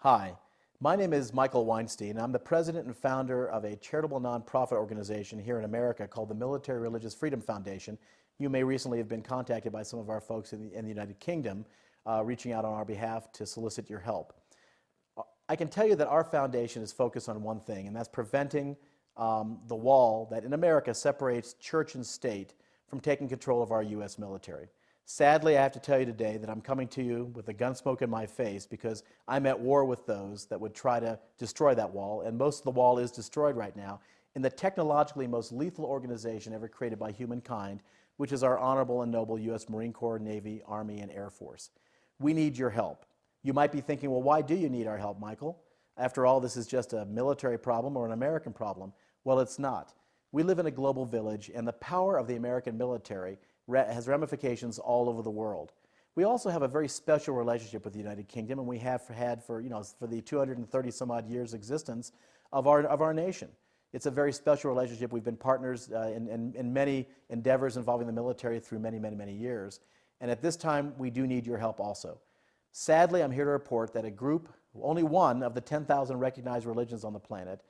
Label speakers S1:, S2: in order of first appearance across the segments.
S1: Hi, my name is Michael Weinstein. I'm the president and founder of a charitable nonprofit organization here in America called the Military Religious Freedom Foundation. You may recently have been contacted by some of our folks in the United Kingdom reaching out on our behalf to solicit your help. I can tell you that our foundation is focused on one thing, and that's preventing the wall that in America separates church and state from taking control of our U.S. military. Sadly, I have to tell you today that I'm coming to you with a gun smoke in my face because I'm at war with those that would try to destroy that wall, and most of the wall is destroyed right now in the technologically most lethal organization ever created by humankind, which is our honorable and noble U.S. Marine Corps, Navy, Army, and Air Force. We need your help. You might be thinking, well, why do you need our help, Michael? After all, this is just a military problem or an American problem. Well, it's not. We live in a global village, and the power of the American military has ramifications all over the world. We also have a very special relationship with the United Kingdom, and we have had for the 230 some odd years existence of our nation. It's a very special relationship. We've been partners in many endeavors involving the military through many years. And at this time, we do need your help also. Sadly, I'm here to report that a group, only one of the 10,000 recognized religions on the planet,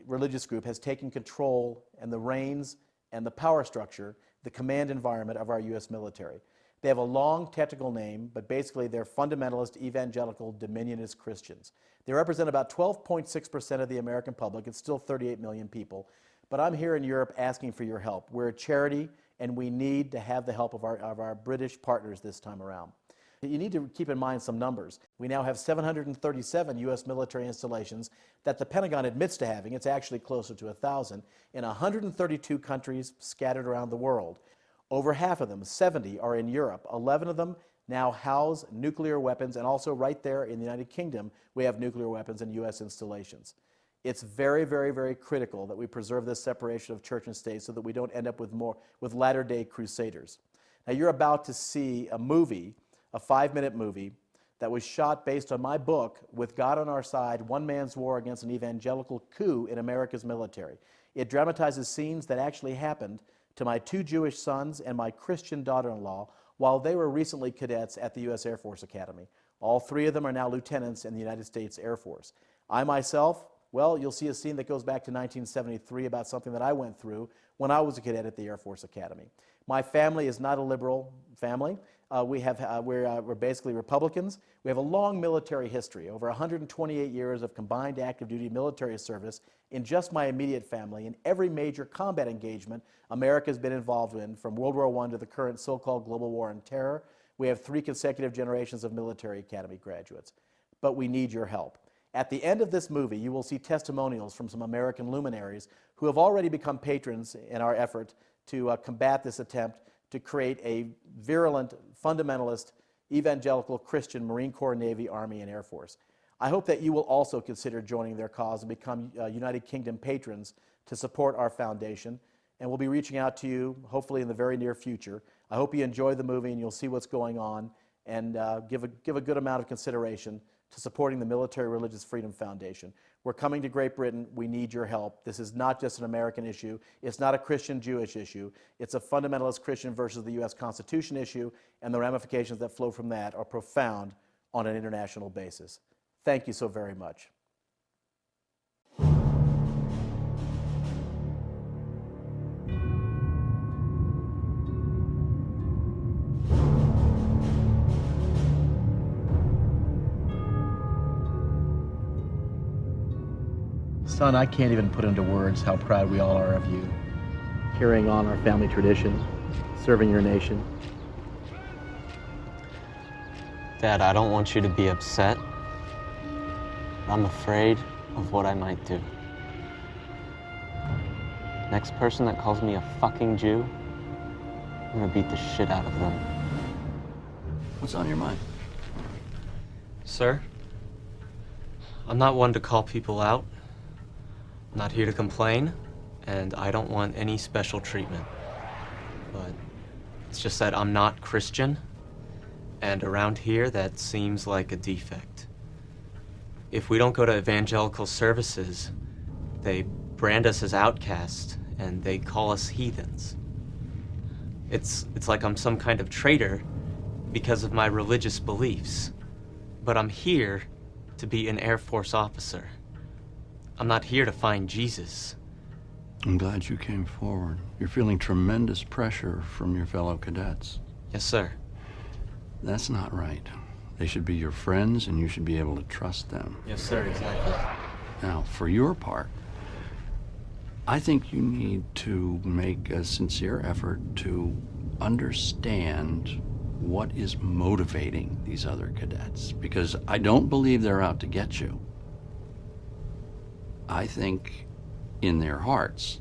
S1: religious group, has taken control and the reins and the power structure, the command environment of our U.S. military. They have a long technical name, but basically they're fundamentalist, evangelical, dominionist Christians. They represent about 12.6% of the American public. It's still 38 million people. But I'm here in Europe asking for your help. We're a charity, and we need to have the help of our British partners this time around. You need to keep in mind some numbers. We now have 737 U.S. military installations that the Pentagon admits to having. It's actually closer to 1,000 in 132 countries scattered around the world. Over half of them, 70, are in Europe. 11 of them now house nuclear weapons, and also right there in the United Kingdom, we have nuclear weapons and U.S. installations. It's very critical that we preserve this separation of church and state so that we don't end up with latter-day crusaders. Now, you're about to see a movie, a 5-minute movie that was shot based on my book, With God on Our Side, One Man's War Against an Evangelical Coup in America's Military. It dramatizes scenes that actually happened to my 2 Jewish sons and my Christian daughter-in-law while they were recently cadets at the U.S. Air Force Academy. All 3 of them are now lieutenants in the United States Air Force. I myself, well, you'll see a scene that goes back to 1973 about something that I went through when I was a cadet at the Air Force Academy. My family is not a liberal family. We're basically Republicans. We have a long military history, over 128 years of combined active duty military service in just my immediate family in every major combat engagement America's been involved in, from World War I to the current so-called global war on terror. We have 3 consecutive generations of military academy graduates. But we need your help. At the end of this movie, you will see testimonials from some American luminaries who have already become patrons in our effort to combat this attempt to create a virulent, fundamentalist, evangelical Christian Marine Corps, Navy, Army, and Air Force. I hope that you will also consider joining their cause and become United Kingdom patrons to support our foundation. And we'll be reaching out to you, hopefully in the very near future. I hope you enjoy the movie and you'll see what's going on, and give a good amount of consideration to supporting the Military Religious Freedom Foundation. We're coming to Great Britain. We need your help. This is not just an American issue. It's not a Christian-Jewish issue. It's a fundamentalist Christian versus the U.S. Constitution issue, and the ramifications that flow from that are profound on an international basis. Thank you so very much. Son, I can't even put into words how proud we all are of you, carrying on our family tradition, serving your nation.
S2: Dad, I don't want you to be upset. I'm afraid of what I might do. Next person that calls me a fucking Jew, I'm gonna beat the shit out of them.
S3: What's on your mind?
S2: Sir, I'm not one to call people out. I'm not here to complain, and I don't want any special treatment. But it's just that I'm not Christian, and around here that seems like a defect. If we don't go to evangelical services, they brand us as outcasts, and they call us heathens. It's like I'm some kind of traitor because of my religious beliefs. But I'm here to be an Air Force officer. I'm not here to find Jesus.
S3: I'm glad you came forward. You're feeling tremendous pressure from your fellow cadets.
S2: Yes, sir.
S3: That's not right. They should be your friends, and you should be able to trust them.
S2: Yes, sir, exactly.
S3: Now, for your part, I think you need to make a sincere effort to understand what is motivating these other cadets, because I don't believe they're out to get you. I think in their hearts,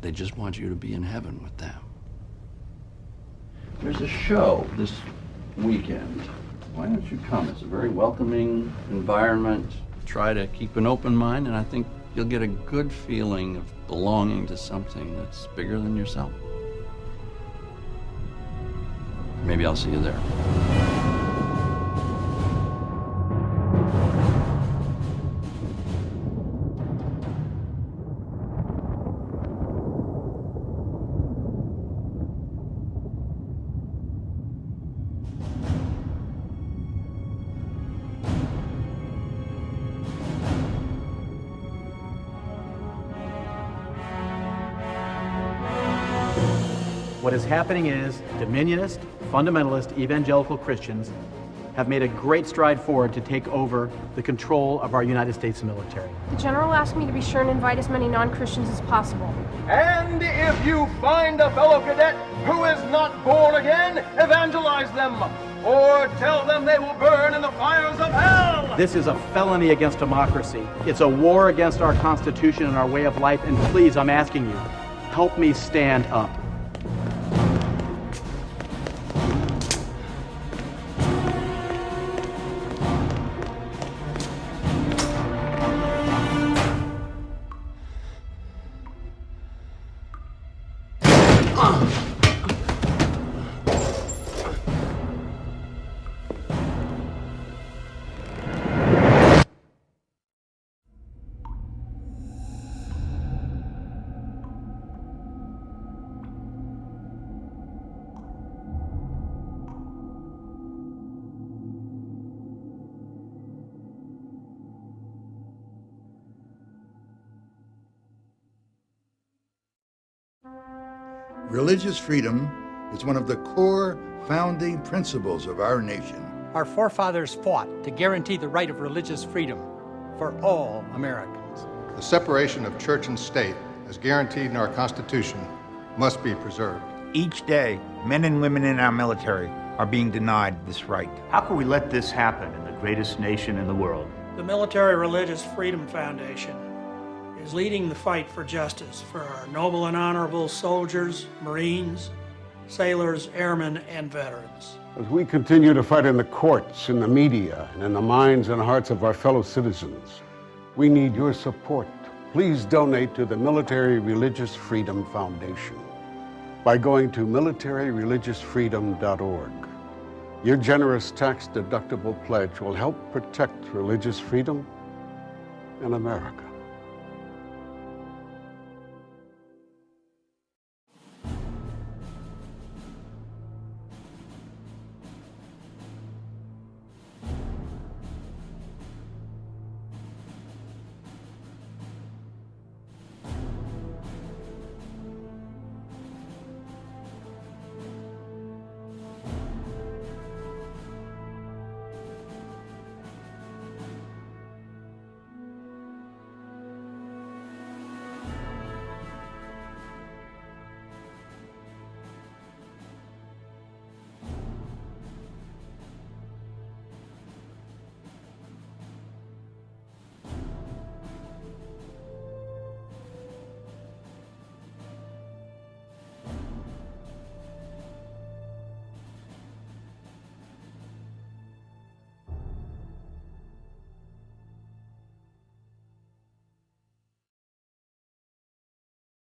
S3: they just want you to be in heaven with them. There's a show this weekend. Why don't you come? It's a very welcoming environment. Try to keep an open mind, and I think you'll get a good feeling of belonging to something that's bigger than yourself. Maybe I'll see you there.
S1: What is happening is dominionist, fundamentalist, evangelical Christians have made a great stride forward to take over the control of our United States military.
S4: The general asked me to be sure and invite as many non-Christians as possible.
S5: And if you find a fellow cadet who is not born again, evangelize them, or tell them they will burn in the fires of hell.
S1: This is a felony against democracy. It's a war against our Constitution and our way of life, and please, I'm asking you, help me stand up.
S6: Religious freedom is one of the core founding principles of our nation.
S7: Our forefathers fought to guarantee the right of religious freedom for all Americans.
S8: The separation of church and state, as guaranteed in our Constitution, must be preserved.
S9: Each day, men and women in our military are being denied this right.
S10: How can we let this happen in the greatest nation in the world?
S11: The Military Religious Freedom Foundation is leading the fight for justice for our noble and honorable soldiers, Marines, sailors, airmen, and veterans.
S12: As we continue to fight in the courts, in the media, and in the minds and hearts of our fellow citizens, we need your support. Please donate to the Military Religious Freedom Foundation by going to militaryreligiousfreedom.org. Your generous tax-deductible pledge will help protect religious freedom in America.